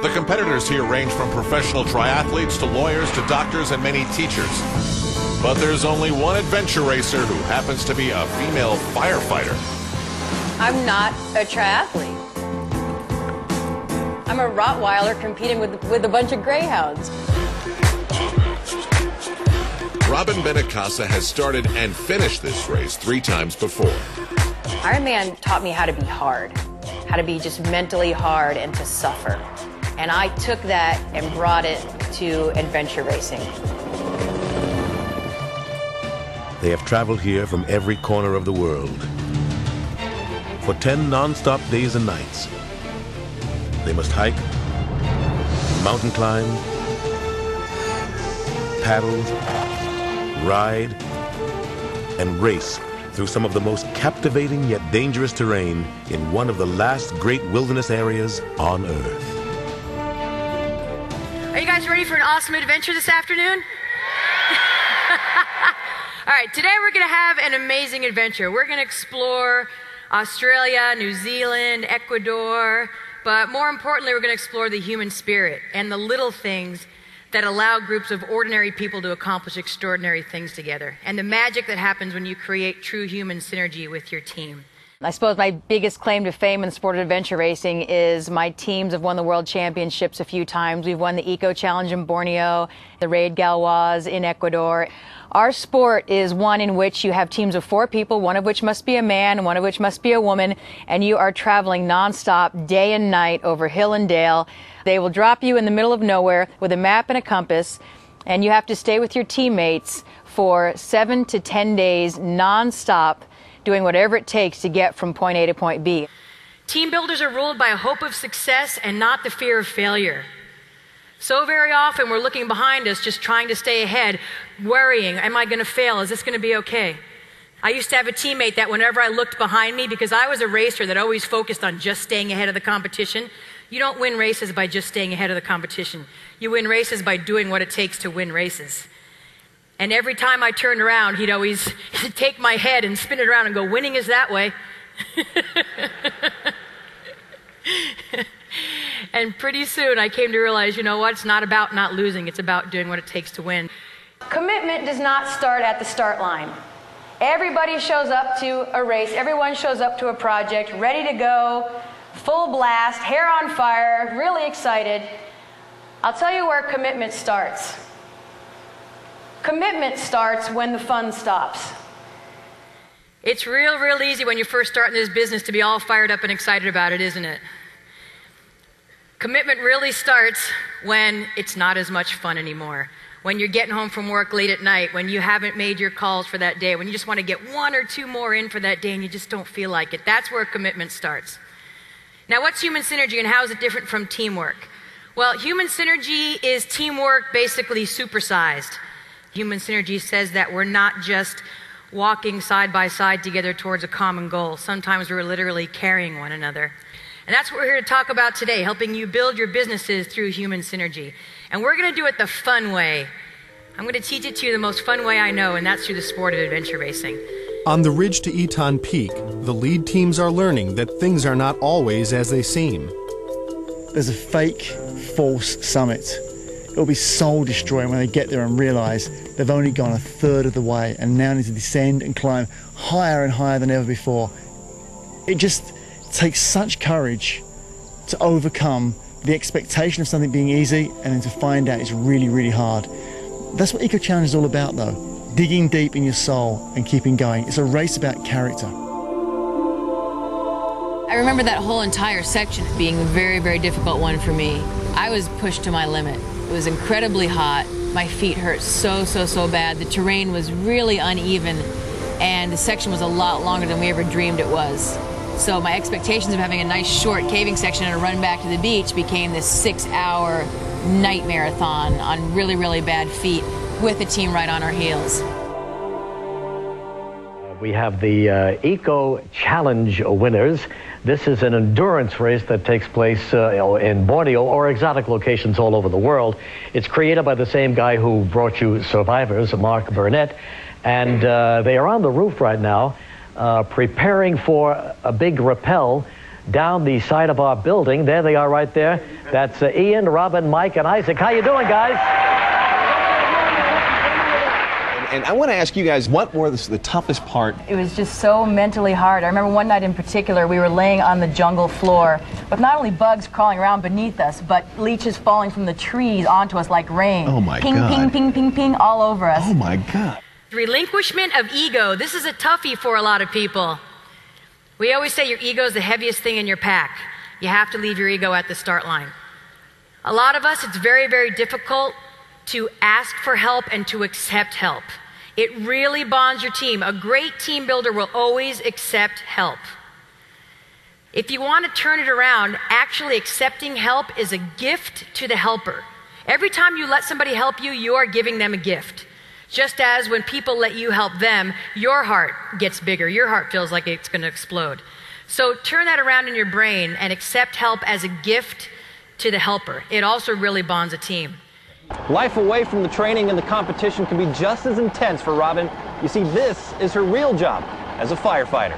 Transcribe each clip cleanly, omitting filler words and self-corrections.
The competitors here range from professional triathletes to lawyers to doctors and many teachers. But there's only one adventure racer who happens to be a female firefighter. I'm not a triathlete. I'm a Rottweiler competing with a bunch of greyhounds. Robin Benacasa has started and finished this race 3 times before. Ironman taught me how to be hard, how to be just mentally hard and to suffer. And I took that and brought it to adventure racing. They have traveled here from every corner of the world. For 10 non-stop days and nights, they must hike, mountain climb, paddle, ride, and race through some of the most captivating yet dangerous terrain in one of the last great wilderness areas on Earth. Are you guys ready for an awesome adventure this afternoon? All right, today we're going to have an amazing adventure. We're going to explore Australia, New Zealand, Ecuador, but more importantly, we're going to explore the human spirit and the little things that allow groups of ordinary people to accomplish extraordinary things together, and the magic that happens when you create true human synergy with your team. I suppose my biggest claim to fame in the sport of adventure racing is my teams have won the world championships a few times. We've won the Eco Challenge in Borneo, the Raid Gauloise in Ecuador. Our sport is one in which you have teams of 4 people, one of which must be a man and one of which must be a woman, and you are traveling nonstop day and night over hill and dale. They will drop you in the middle of nowhere with a map and a compass, and you have to stay with your teammates for 7 to 10 days nonstop, doing whatever it takes to get from point A to point B. Team builders are ruled by a hope of success and not the fear of failure. So very often we're looking behind us just trying to stay ahead, worrying, am I going to fail? Is this going to be okay? I used to have a teammate that whenever I looked behind me, because I was a racer that always focused on just staying ahead of the competition, you don't win races by just staying ahead of the competition. You win races by doing what it takes to win races. And every time I turned around, he'd always take my head and spin it around and go, winning is that way. And pretty soon I came to realize, you know what, it's not about not losing, it's about doing what it takes to win. Commitment does not start at the start line. Everybody shows up to a race, everyone shows up to a project, ready to go, full blast, hair on fire, really excited. I'll tell you where commitment starts. Commitment starts when the fun stops. It's real easy when you first start in this business to be all fired up and excited about it, isn't it? Commitment really starts when it's not as much fun anymore. When you're getting home from work late at night, when you haven't made your calls for that day, when you just want to get 1 or 2 more in for that day and you just don't feel like it. That's where commitment starts. Now, what's human synergy and how is it different from teamwork? Well, human synergy is teamwork basically supersized. Human synergy says that we're not just walking side by side together towards a common goal. Sometimes we're literally carrying one another. And that's what we're here to talk about today, helping you build your businesses through human synergy. And we're going to do it the fun way. I'm going to teach it to you the most fun way I know, and that's through the sport of adventure racing. On the ridge to Eton Peak, the lead teams are learning that things are not always as they seem. There's a fake, false summit. It'll be soul destroying when they get there and realise they've only gone 1/3 of the way and now need to descend and climb higher and higher than ever before. It just takes such courage to overcome the expectation of something being easy and then to find out it's really hard. That's what Eco Challenge is all about though. Digging deep in your soul and keeping going. It's a race about character. I remember that whole entire section being a very difficult one for me. I was pushed to my limit. It was incredibly hot. My feet hurt so bad. The terrain was really uneven and the section was a lot longer than we ever dreamed it was. So my expectations of having a nice short caving section and a run back to the beach became this 6-hour night marathon on really bad feet with a team right on our heels. We have the Eco Challenge winners. This is an endurance race that takes place in Borneo or exotic locations all over the world. It's created by the same guy who brought you Survivors, Mark Burnett, and they are on the roof right now preparing for a big rappel down the side of our building. There they are right there. That's Ian, Robin, Mike, and Isaac. How you doing, guys? And I want to ask you guys, what was the toughest part? It was just so mentally hard. I remember one night in particular, we were laying on the jungle floor with not only bugs crawling around beneath us, but leeches falling from the trees onto us like rain. Oh my ping, God. Ping, ping, ping, ping, all over us. Oh my God. Relinquishment of ego. This is a toughie for a lot of people. We always say your ego is the heaviest thing in your pack. You have to leave your ego at the start line. A lot of us, it's very, very difficult to ask for help and to accept help. It really bonds your team. A great team builder will always accept help. If you want to turn it around, actually accepting help is a gift to the helper. Every time you let somebody help you, you are giving them a gift. Just as when people let you help them, your heart gets bigger. Your heart feels like it's going to explode. So turn that around in your brain and accept help as a gift to the helper. It also really bonds a team. Life away from the training and the competition can be just as intense for Robin. You see, this is her real job as a firefighter.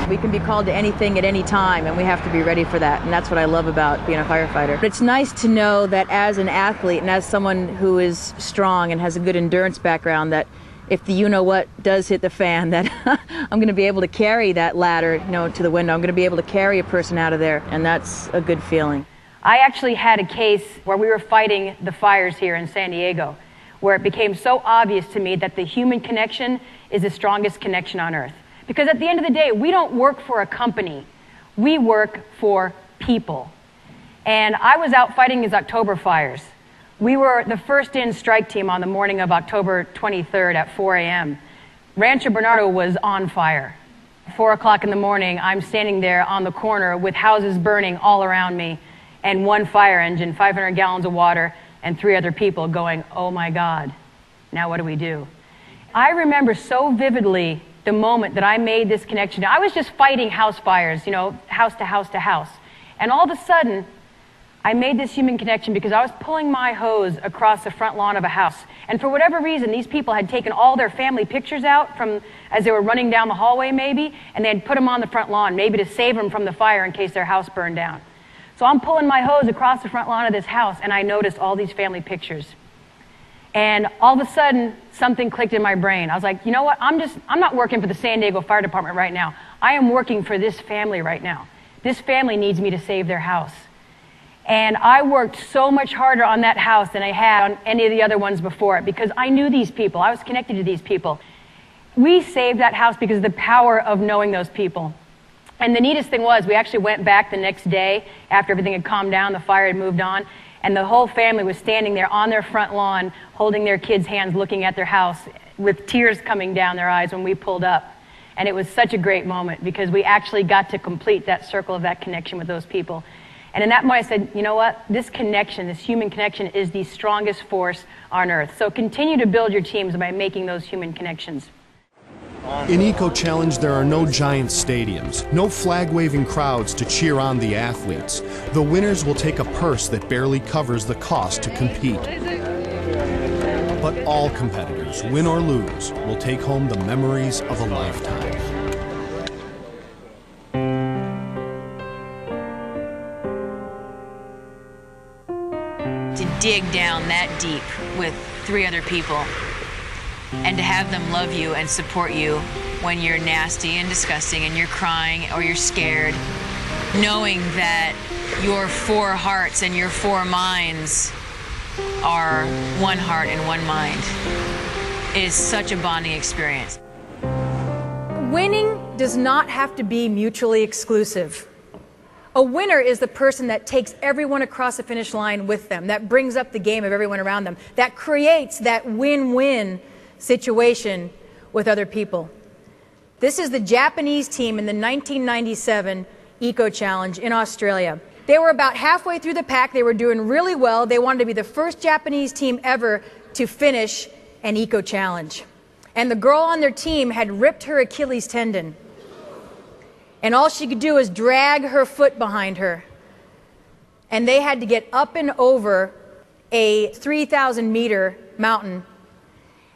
We can be called to anything at any time, and we have to be ready for that. And that's what I love about being a firefighter. But it's nice to know that as an athlete and as someone who is strong and has a good endurance background, that if the you-know-what does hit the fan, that I'm going to be able to carry that ladder, to the window. I'm going to be able to carry a person out of there, and that's a good feeling. I actually had a case where we were fighting the fires here in San Diego, where it became so obvious to me that the human connection is the strongest connection on earth. Because at the end of the day, we don't work for a company. We work for people. And I was out fighting these October fires. We were the first in strike team on the morning of October 23rd at 4 a.m. Rancho Bernardo was on fire. 4 o'clock in the morning, I'm standing there on the corner with houses burning all around me, and one fire engine, 500 gallons of water, and 3 other people going, oh my God, now what do we do? I remember so vividly the moment that I made this connection. I was just fighting house fires, house to house to house. And all of a sudden, I made this human connection because I was pulling my hose across the front lawn of a house. And for whatever reason, these people had taken all their family pictures out as they were running down the hallway maybe, and they had put them on the front lawn, maybe to save them from the fire in case their house burned down. So I'm pulling my hose across the front lawn of this house, and I noticed all these family pictures. And all of a sudden, something clicked in my brain. I was like, you know what? I'm not working for the San Diego Fire Department right now. I am working for this family right now. This family needs me to save their house. And I worked so much harder on that house than I had on any of the other ones before it because I knew these people. I was connected to these people. We saved that house because of the power of knowing those people. And the neatest thing was we actually went back the next day after everything had calmed down, the fire had moved on, and the whole family was standing there on their front lawn holding their kids' hands looking at their house with tears coming down their eyes when we pulled up. And it was such a great moment because we actually got to complete that circle of that connection with those people. And in that moment I said, you know what? This connection, this human connection is the strongest force on earth. So continue to build your teams by making those human connections. In Eco Challenge, there are no giant stadiums, no flag-waving crowds to cheer on the athletes. The winners will take a purse that barely covers the cost to compete. But all competitors, win or lose, will take home the memories of a lifetime. To dig down that deep with 3 other people and to have them love you and support you when you're nasty and disgusting and you're crying or you're scared, knowing that your 4 hearts and your 4 minds are one heart and one mind. It is such a bonding experience. Winning does not have to be mutually exclusive. A winner is the person that takes everyone across the finish line with them, that brings up the game of everyone around them, that creates that win-win situation with other people. This is the Japanese team in the 1997 Eco Challenge in Australia. They were about halfway through the pack. They were doing really well. They wanted to be the first Japanese team ever to finish an Eco Challenge. And the girl on their team had ripped her Achilles tendon. And all she could do was drag her foot behind her. And they had to get up and over a 3,000-meter mountain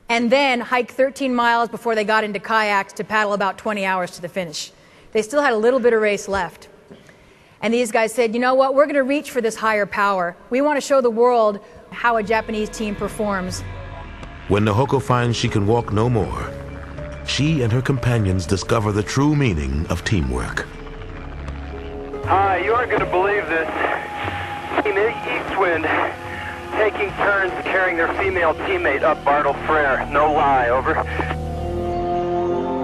and then hike 13 miles before they got into kayaks to paddle about 20 hours to the finish. They still had a little bit of race left. And these guys said, you know what, we're going to reach for this higher power. We want to show the world how a Japanese team performs. When Nahoko finds she can walk no more, she and her companions discover the true meaning of teamwork. Hi, you aren't going to believe this. Team Eastwind taking turns carrying their female teammate up Bartle Frere. No lie, over.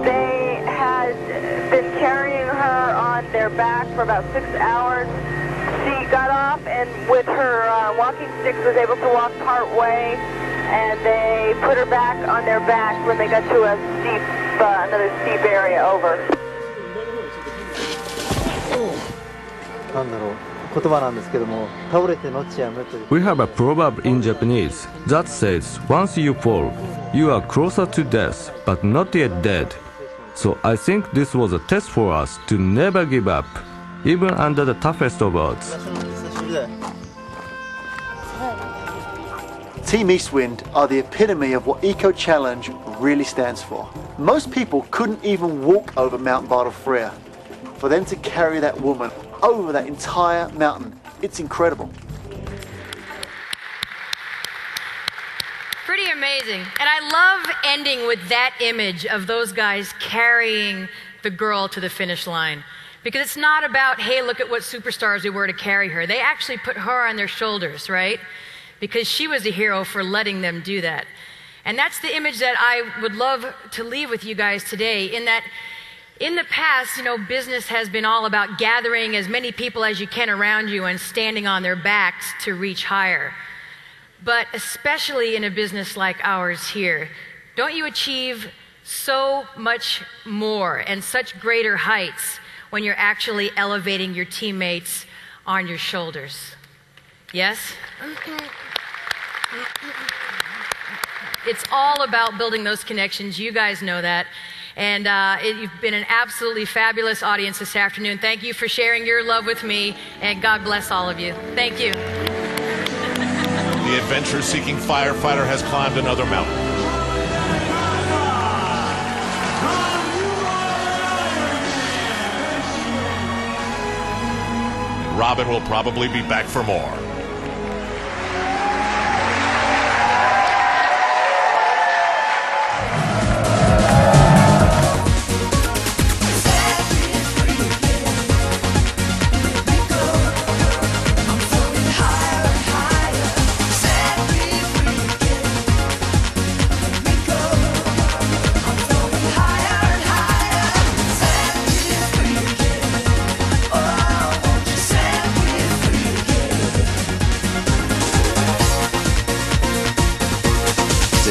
They had been carrying her on their back for about 6 hours. She got off and with her walking sticks was able to walk part way, and they put her back on their back when they got to a steep, another steep area, over. We have a proverb in Japanese that says, once you fall, you are closer to death, but not yet dead. So I think this was a test for us to never give up, even under the toughest of odds. Team Eastwind are the epitome of what Eco Challenge really stands for. Most people couldn't even walk over Mount Bartle Frere. For them to carry that woman over that entire mountain, it's incredible. Pretty amazing. And I love ending with that image of those guys carrying the girl to the finish line. Because it's not about, hey, look at what superstars we were to carry her. They actually put her on their shoulders, right? Because she was a hero for letting them do that. And that's the image that I would love to leave with you guys today, in that in the past, you know, business has been all about gathering as many people as you can around you and standing on their backs to reach higher. But especially in a business like ours here, don't you achieve so much more and such greater heights when you're actually elevating your teammates on your shoulders? Yes? It's all about building those connections. You guys know that. And you've been an absolutely fabulous audience this afternoon. Thank you for sharing your love with me, and God bless all of you. Thank you. The adventure-seeking firefighter has climbed another mountain. And Robin will probably be back for more.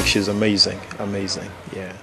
She's amazing, yeah.